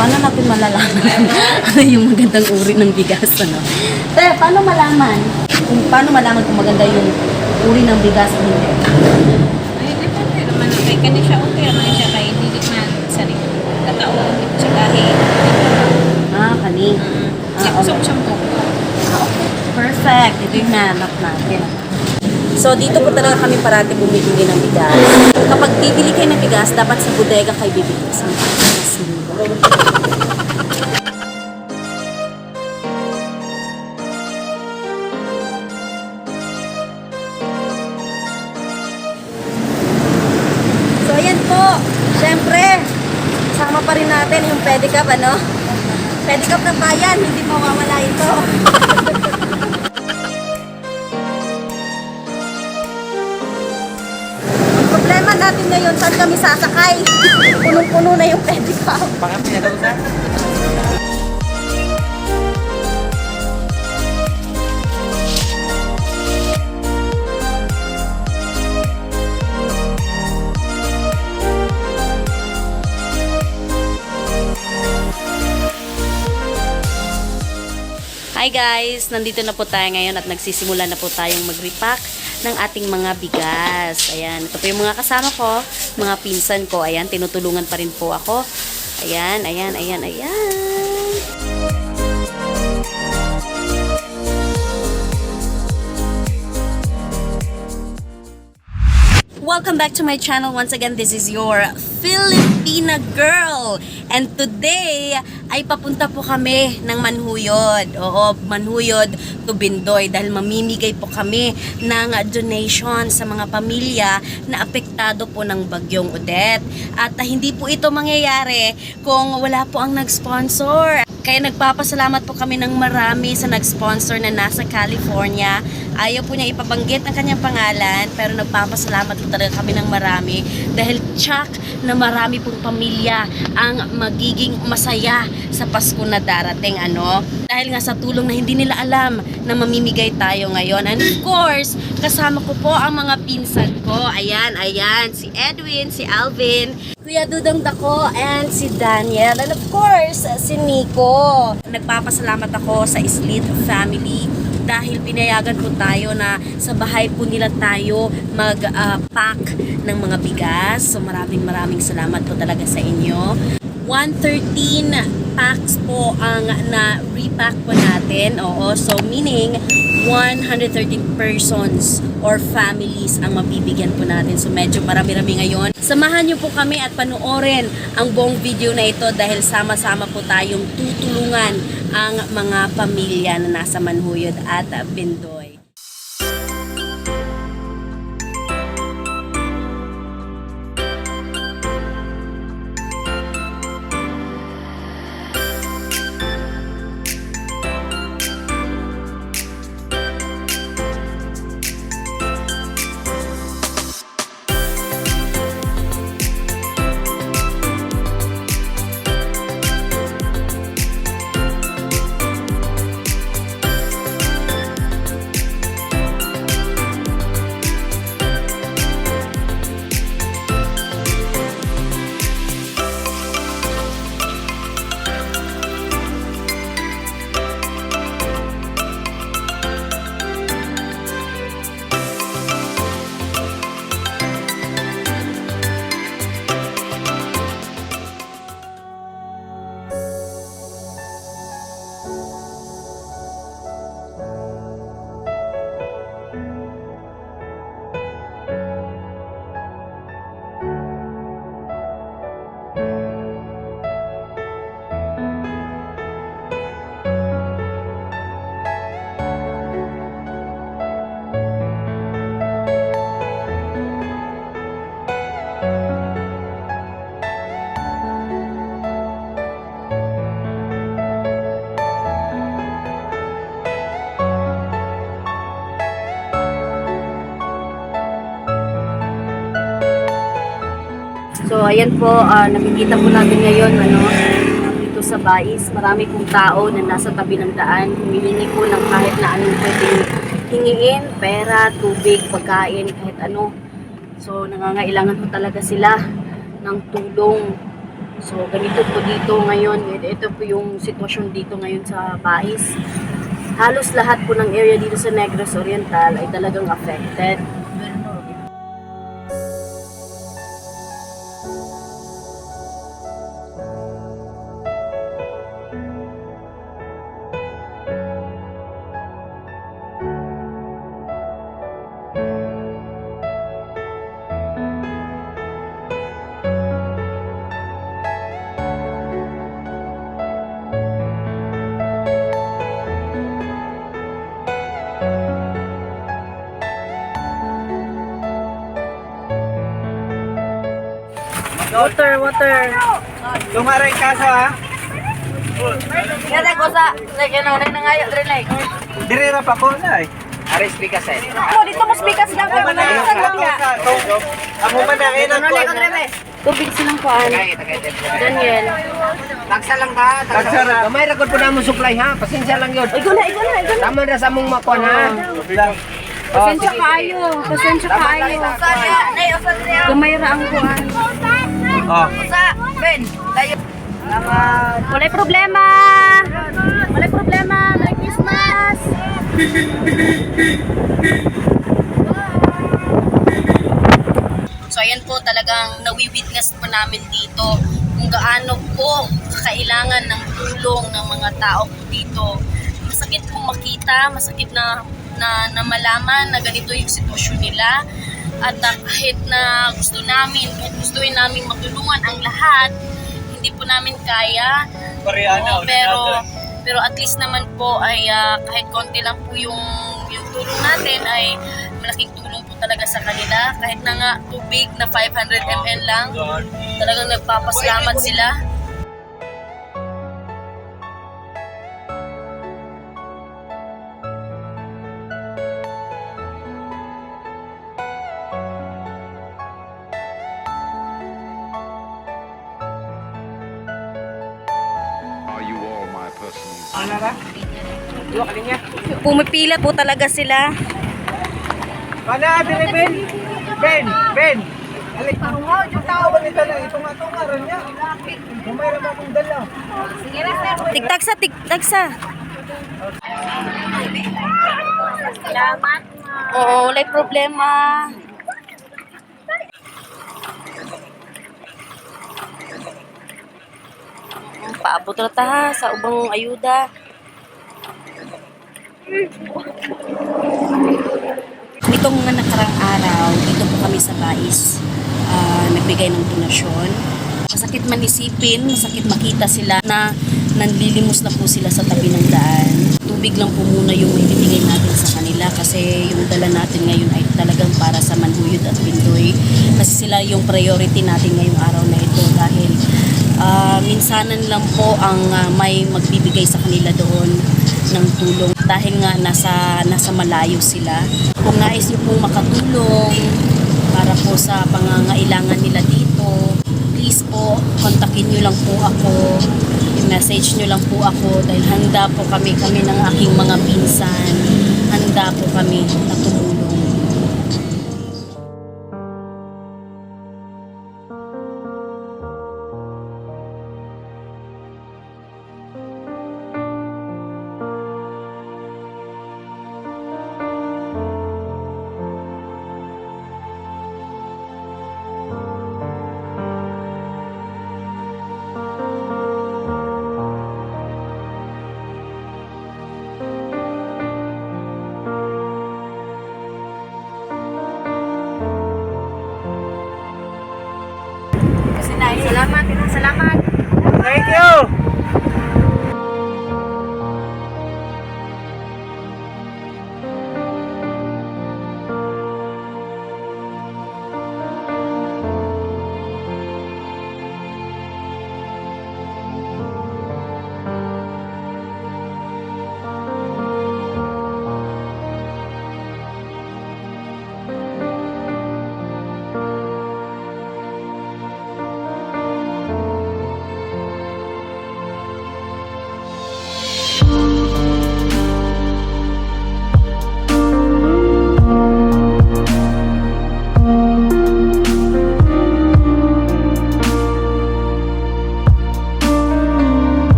paano natin malalaman ano yung magandang uri ng bigas, ano? Paano malaman? Paano malaman kung maganda yung uri ng bigas o hindi? Ay, depende naman. Kay kani siya okay naman siya kay hindi na sarili. Kataon siya kahit. Kani. Sip-sup siya po. Okay. Perfect. Ito yung nanap natin. So, dito po talaga kami parati bumibili ng bigas. Kapag bibili kayo ng bigas, dapat sa bodega kayo bibili. Sa mas mura. So, ayan po. Siyempre, sama pa rin natin yung pedicab, ano? Pedicab ng bayan, hindi mawawala ito. Ang problema natin ngayon, saan kami sasakay? Punong-puno na yung pedicab. Pangat niya daw sa? Hi guys! Nandito na po tayo ngayon at nagsisimula na po tayong mag-repack ng ating mga bigas. Ayan, ito po yung mga kasama ko, mga pinsan ko. Ayan, tinutulungan pa rin po ako. Ayan, ayan, ayan, ayan. Welcome back to my channel. Once again, this is your Filipina girl. And today, ay papunta po kami ng Manhuyod. Oo, Manhuyod to Bindoy dahil mamimigay po kami ng donation sa mga pamilya na apektado po ng bagyong Odette. At hindi po ito mangyayari kung wala po ang nag-sponsor. Kaya nagpapasalamat po kami ng marami sa nag-sponsor na nasa California. Ayaw po niya ipabanggit ang kanyang pangalan, pero nagpapasalamat po talaga kami ng marami dahil tsak na marami pong pamilya ang magiging masaya sa Pasko na darating, ano? Dahil nga sa tulong na hindi nila alam na mamimigay tayo ngayon. And of course, kasama ko po ang mga pinsan ko. Ayan, ayan, si Edwin, si Alvin, Kuya Dudong Dako, and si Daniel, and of course, si Nico. Nagpapasalamat ako sa Islit family dahil pinayagan po tayo na sa bahay po nila tayo mag-pack ng mga bigas. So maraming salamat po talaga sa inyo. 113 packs po ang na-repack po natin. Oo, so meaning 113 persons or families ang mabibigyan po natin. So medyo marami-rami ngayon. Samahan niyo po kami at panoorin ang buong video na ito dahil sama-sama po tayong tutulungan ang mga pamilya na nasa Manhuyod at Bindoy. So, ayan po, nakikita po natin ngayon, dito sa Bais, marami pong tao na nasa tabi ng daan, humihingi po ng kahit na anong pwedeng hingiin, pera, tubig, pagkain, kahit ano. So, nangangailangan po talaga sila ng tulong So, ganito po dito ngayon. Ito po yung sitwasyon dito ngayon sa Bais. Halos lahat po ng area dito sa Negros Oriental ay talagang affected. Water. Lumaray kaso ha. Kaya ko sa kinaunin na ngayon, Drenay. Dirira pa ko na eh. Aris bigas eh. Oh, dito mo speakers lang kayo. Amo man na kayo ng kuwan. Tubig silang kuan. Daniel. Tagsa lang ta, tagsa ra. Gamay ra gud po namo supply ha. Pasensya lang yun. Iguna. Tama ra sa among makuan ha. Pasensya kayo. Gumayra ang kuan. Oh. Walay problema. Merry Christmas. So ayan po, talagang nawi-witness po namin dito kung gaano po kailangan ng tulong ng mga tao po dito. Masakit po makita, masakit na malaman na ganito yung sitwasyon nila. At kahit gustuin namin matulungan ang lahat, hindi po namin kaya. Oo, pero at least naman po ay kahit konti lang po yung tulong natin ay malaking tulong po talaga sa kanila. Kahit na nga tubig na 500 ml lang, talagang nagpapasalamat sila. Are you all my personal? Ano ra? Yo kalinya. Pumipila po talaga sila. Mana dire Ben. Alik tao yung tao ba nito na itong atungaran niya. Gamay ra ba kung dala. Tigtagsa. Oo, wala problema. Paabot na ta ha, sa ubang ayuda. Nitong mga nakarang araw, dito po kami sa Bais, nagbigay ng donasyon. Masakit man isipin, masakit makita sila na nanlilimos na po sila sa tabi ng daan. Tubig lang po muna yung ibibigay natin sa kanila kasi yung dala natin ngayon ay talagang para sa Manhuyod at Bindoy. Kasi sila yung priority natin ngayong araw na ito dahil minsanan lang po ang may magbibigay sa kanila doon ng tulong dahil nga nasa malayo sila. Kung nais niyo pong makatulong para po sa pangangailangan nila dito, please po, kontakin niyo lang po ako, i-message niyo lang po ako dahil handa po kami ng aking mga pinsan, handa po kami na tumulong. Salamat. Thank you.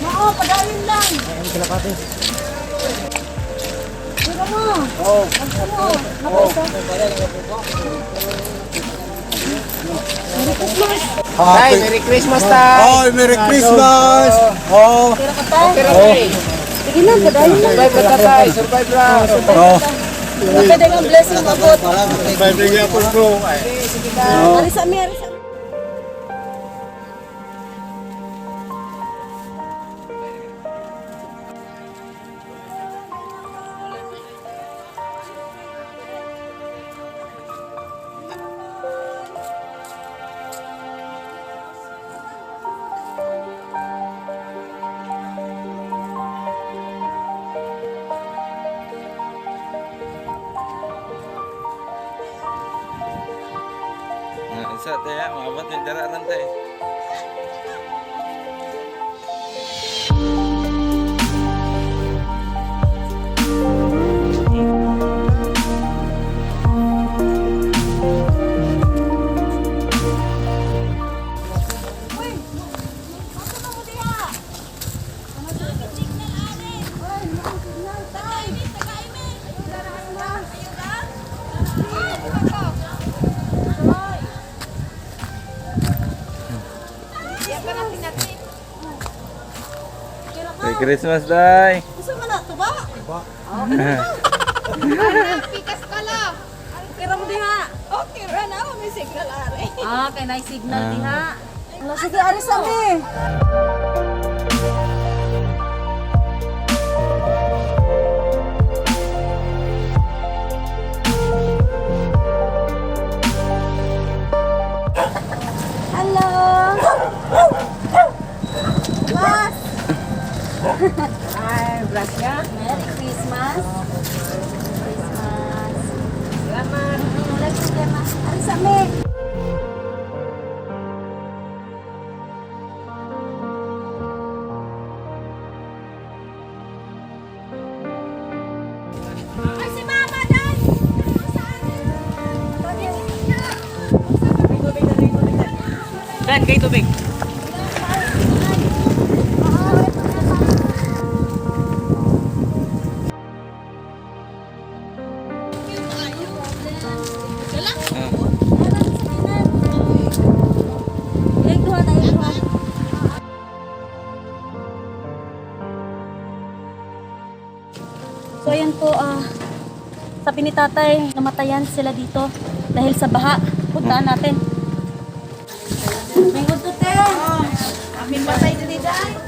Oo, padayon lang. Ayun sila pati. Tira mo. Oo. Gusto mo. Napasa. Tay, Merry Christmas, Tay. Ay, Merry Christmas! Oh. Tira ka tayo. Okay, Tay. Sige na, padayon lang. Survive ka, Tay. Survive lang. Oh. Pwede kang blessing mabot. Survive niya po, bro. Arisa mi, arisa. Isa tayo, maabot yung daraan tayo. Merry Christmas, Day! Gusto mo na, tuba? Pikas ka lang. Kira mo diha. Okay, run out. May signal are. Ah, kay na signal diha. Ala, sige, arisa mi. Hello. Mas. Ay, brush ka. Merry Christmas. Christmas. Salamat. Wala problema. Arisa mi. Ay, si Mama dyan! Dan, kayo tubig. So ayan po, sabi ni tatay, namatayan sila dito dahil sa baha. Puntaan natin. May gusto te. Amin matay din dai.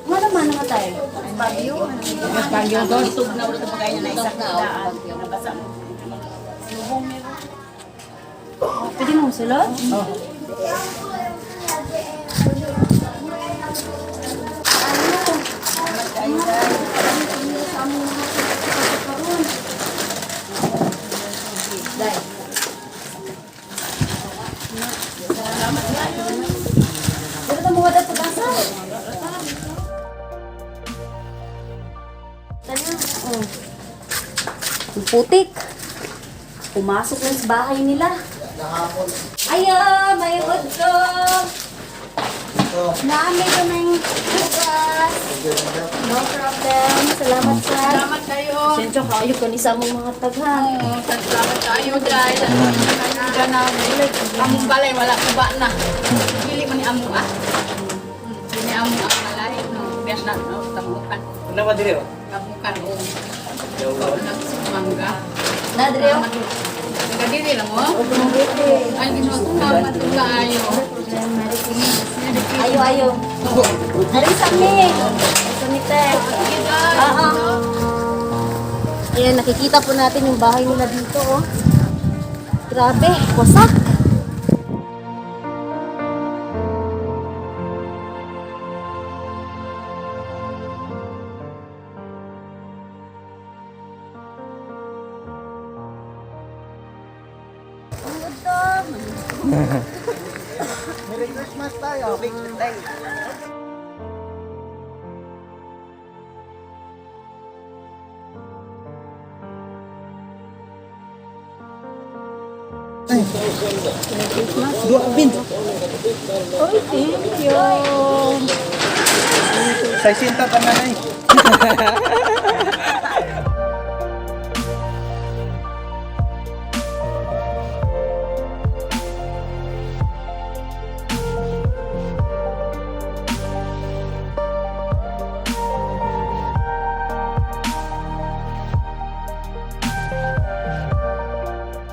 Ano naman namatay? Bagyo. Mas bagyo doon. Itog na ulit pagkain na isa daan. Nabasa mo. Lubong meron. Pwede mo sila? Dito ka mga dato basa. Tanya, oh. Ang putik. Pumasok lang sa bahay nila. Ayo, may gusto. Naami ko ng bukas. No problem. Salamat sa. Salamat kayo. Sensyo kayo ko ni sa mong mga taghan. Salamat kayo dai. Salamat na. Among balay wala ko ba na. Pili mo ni amo ah. Ni amo ang malay no. Best na no tabukan. Ano ba dito? Tabukan o. Mangga. Nadrio. Kadiri lang mo. Ay ginuto ka matuga ayo. Ayo, ayo. Hari sami. Sunite. Ayan, nakikita po natin yung bahay nila dito, oh. Grabe, wasak. Merry Christmas tayo. Big day. Dua bin. Oy, thank you. 60 pa na eh.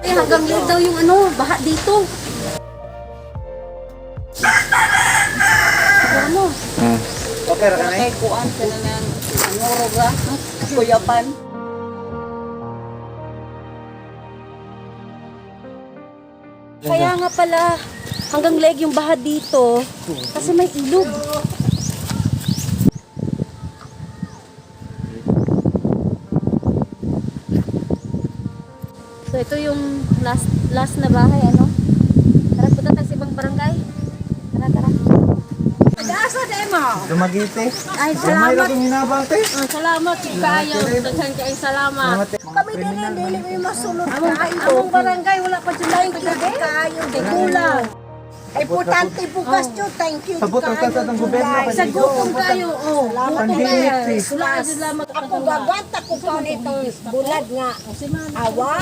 Eh, hanggang late daw yung baha dito. Ano? Okay ra ka na eh. Kuan ka na ng ngorog ra. Kuyapan. Kaya nga pala, hanggang leg yung baha dito kasi may ilog. So ito yung last na bahay, ano? Tara, punta tayo sa ibang barangay. Tara, tara. Dumagiti. Ay, Gamay ra kong hinabang te. salamat kayo. Daghan kayo salamat. Kami din Dili mo masulot Among barangay wala pa dyan lain kayo, di kulang. Importante bukas yun, thank you. Sabot ang kasa ng gobyerno. Sa gutom kayo, oh. Pandemic eh. Wala salamat Ako gagwanta ko pa nitong bulad nga. Awa.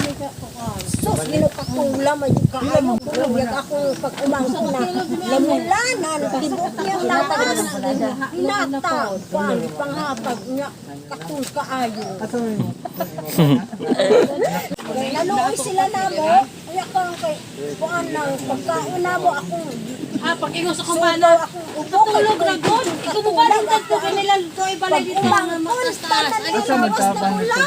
Sus, ginukatula man yung kaayo. Kulog ako pag umangko na. Lamulanan, tibok niyang latas. Hinata. Panghapag niya. Katul kaayo. Naluoy sila na mo. Kaya kang kay kuan lang. Pagkain na mo ako. Pag-ingos akong bala. Patulog na doon. Ikaw mo ba rin dagto kanila to ibalay dito mga matastas. Asa magtabang nito?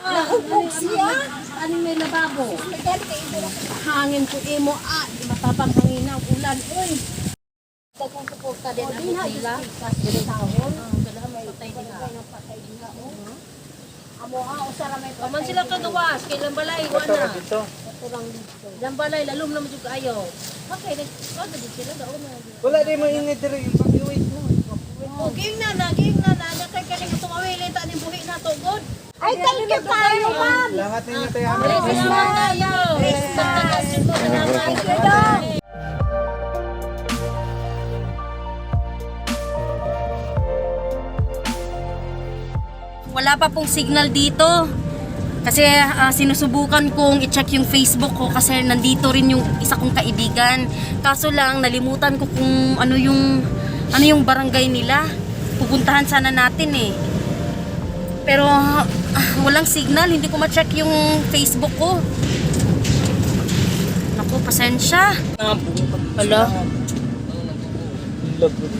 Nahubog siya. Ano may lababo? Hangin ko imo matapang hangin ang ulan. Uy. Kung suporta din ako sila. Amo usara may Paman sila kagawas. Kailan balay? Wana. Ilang balay. Lalong naman yung kaayo. Okay. Nagkakada din sila. Daon na. Wala din mo init diri yung pag-iwit mo. Ging na. Nakay ka rin itong awili. Tanin buhi na to. Good. Ay, thank you kayo, ma'am. Salamat ninyo tayo. Salamat kayo. Thank you, Dong. Wala pa pong signal dito. Kasi sinusubukan kong i-check yung Facebook ko kasi nandito rin yung isa kong kaibigan. Kaso lang nalimutan ko kung ano yung barangay nila. Pupuntahan sana natin eh. Pero walang signal, hindi ko ma-check yung Facebook ko. Naku, pasensya. Hala.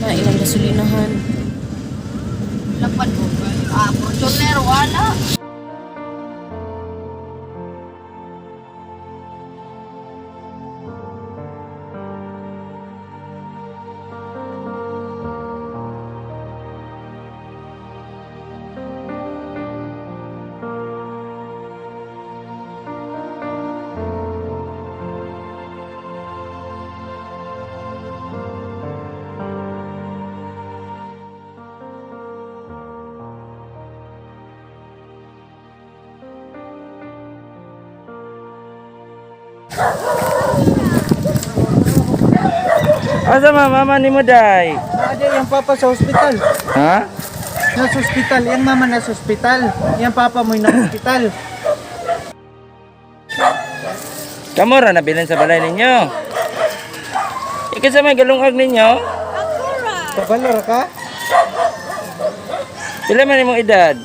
Na ilang gasolinahan. Lapad mo. Fortuner, wala. Asa mama ni mo day? Ada yang papa sa hospital. Ha? Nasa hospital. Yang mama nasa hospital. Yang papa mo nasa hospital. Kamu ra nabilin sa balay ninyo. Ikaw sa may galungag ninyo? Kabalor ka? Pila man imong edad?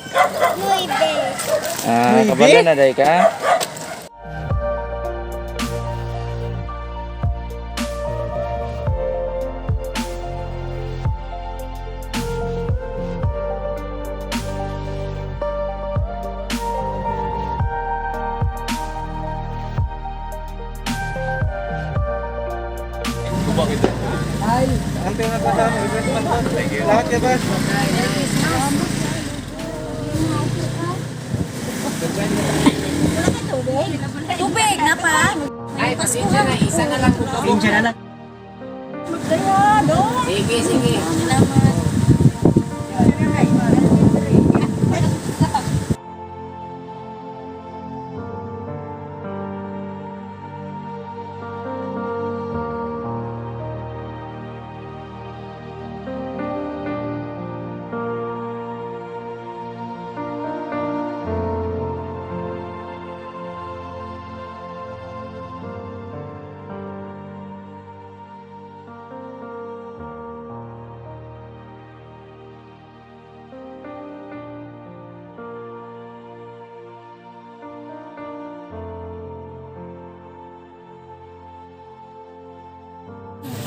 Kabalo na day ka? Ang pinagkatama, lahat ya ba? Tubig na pa. Ay, pasensya na. Isa na lang po. Pasensya na lang. Sige, sige.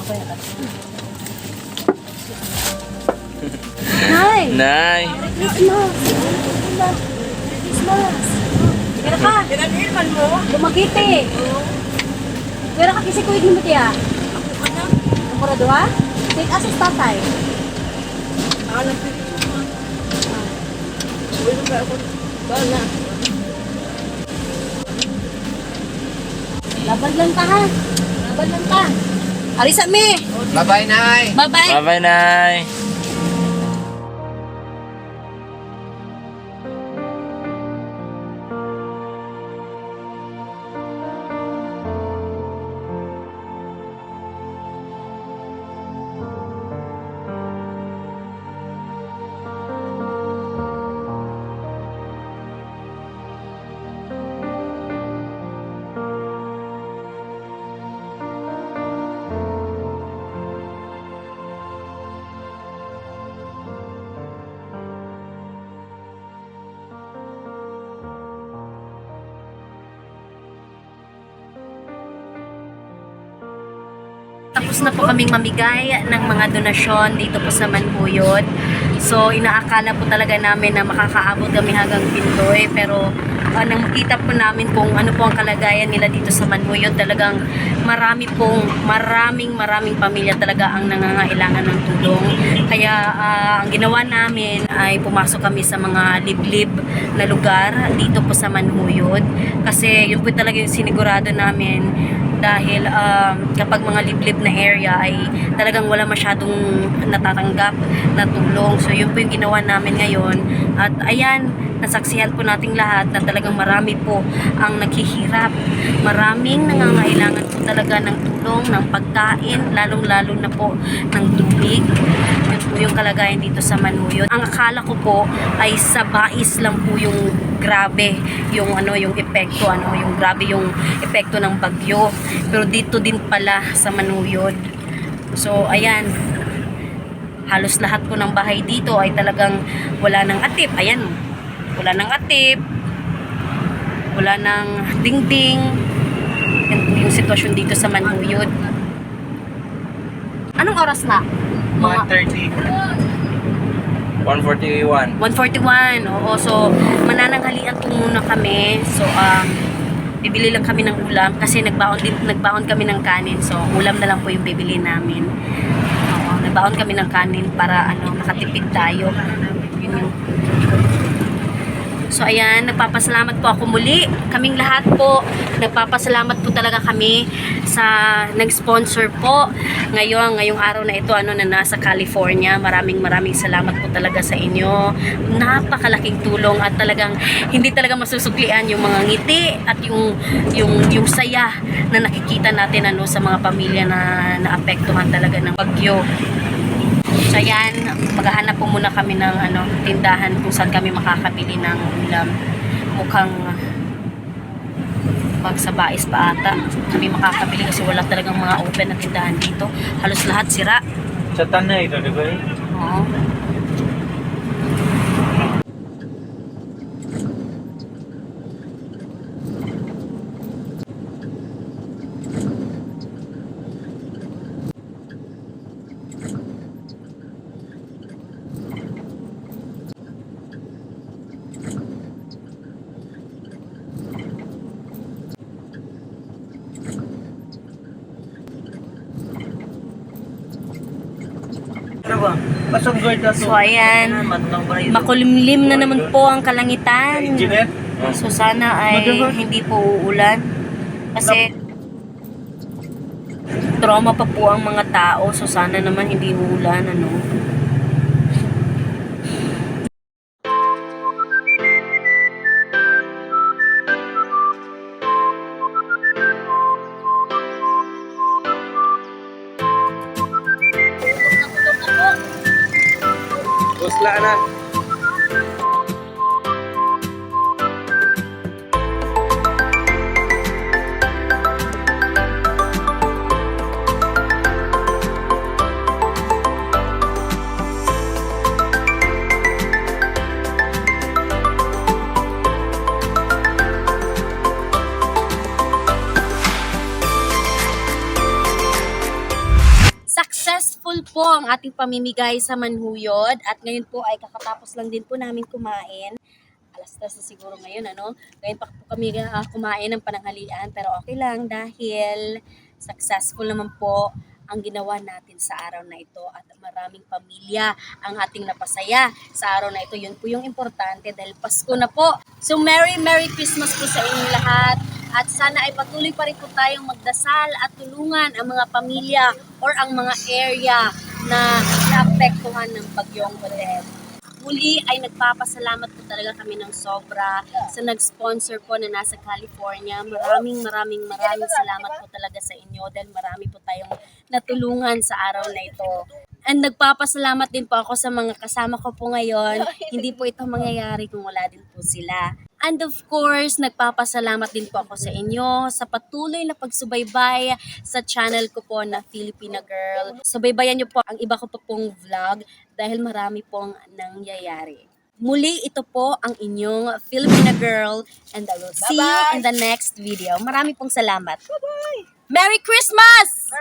Nay! Nay. Christmas! Christmas! Kira ka? Kira mo? Lumagiti! Kira ka kisi kuig mo tiya? Ang mura doha? Take us as tatay. Laban lang ta ha. Laban lang ta. Arisa me. Bye-bye, Nay. Bye-bye. Bye-bye, Nay. Tapos na po kaming mamigay ng mga donasyon dito po sa Manhuyod. So, inaakala po talaga namin na makakaabot kami hanggang Pindoy. Pero, nang makita po namin kung ano po ang kalagayan nila dito sa Manhuyod, talagang maraming pamilya talaga ang nangangailangan ng tulong. Kaya, ang ginawa namin ay pumasok kami sa mga liblib na lugar dito po sa Manhuyod. Kasi, yun po talaga yung sinigurado namin dahil kapag mga liblib na area ay talagang wala masyadong natatanggap na tulong. So yun po yung ginawa namin ngayon. At ayan, nasaksihan po nating lahat na talagang marami po ang naghihirap. Maraming nangangailangan po talaga ng tulong, ng pagkain, lalong-lalo na po ng tubig. Yun po yung kalagayan dito sa Manhuyod. Ang akala ko po ay sa Bais lang po yung grabe yung yung epekto, yung grabe yung epekto ng bagyo. Pero dito din pala sa Manhuyod. So ayan, halos lahat po ng bahay dito ay talagang wala ng atip. Ayan, wala ng atip, wala ng dingding. Yan po yung sitwasyon dito sa Manhuyod. Anong oras na? 141. 1:41. Oo, so manananghalian po muna kami. So bibili lang kami ng ulam kasi nagbaon kami ng kanin. So ulam na lang po yung bibili namin. Oo, nagbaon kami ng kanin para makatipid tayo. Yun yung. So ayan, nagpapasalamat po ako muli. Kaming lahat po, nagpapasalamat po talaga kami sa nag-sponsor po ngayong araw na ito na nasa California. Maraming salamat po talaga sa inyo. Napakalaking tulong at talagang hindi talaga masusuklian yung mga ngiti at yung saya na nakikita natin sa mga pamilya na naapektuhan talaga ng bagyo. So ayan, maghahanap po muna kami ng tindahan kung saan kami makakabili ng ulam. Mukhang sa Bais pa ata kami makakabili kasi wala talagang mga open na tindahan dito. Halos lahat sira. Sa tanay ito, di ba? Oo. So ayan, makulimlim na naman po ang kalangitan. So sana ay hindi po uulan. Kasi trauma pa po ang mga tao. So sana naman hindi uulan. Busla na. Successful po ang ating pamimigay sa Manhuyod at ngayon po ay kakatapos lang din po namin kumain. Alas 3 na siguro ngayon, ano? Ngayon pa po kami kumain ng pananghalian pero okay lang dahil successful naman po ang ginawa natin sa araw na ito at maraming pamilya ang ating napasaya sa araw na ito. Yun po yung importante dahil Pasko na po. So Merry Christmas po sa inyo lahat at sana ay patuloy pa rin po tayong magdasal at tulungan ang mga pamilya or ang mga area na naapektuhan ng bagyong Odette. Muli ay nagpapasalamat po talaga kami ng sobra sa nag-sponsor po na nasa California. Maraming salamat po talaga sa inyo dahil marami po tayong natulungan sa araw na ito. And nagpapasalamat din po ako sa mga kasama ko po ngayon. Hindi po ito mangyayari kung wala din po sila. And of course, nagpapasalamat din po ako sa inyo sa patuloy na pagsubaybay sa channel ko po na Filipina Girl. Subaybayan niyo po ang iba ko pa pong vlog dahil marami pong nangyayari. Muli, ito po ang inyong Filipina Girl and I will see you in the next video. Marami pong salamat. Bye-bye! Merry Christmas!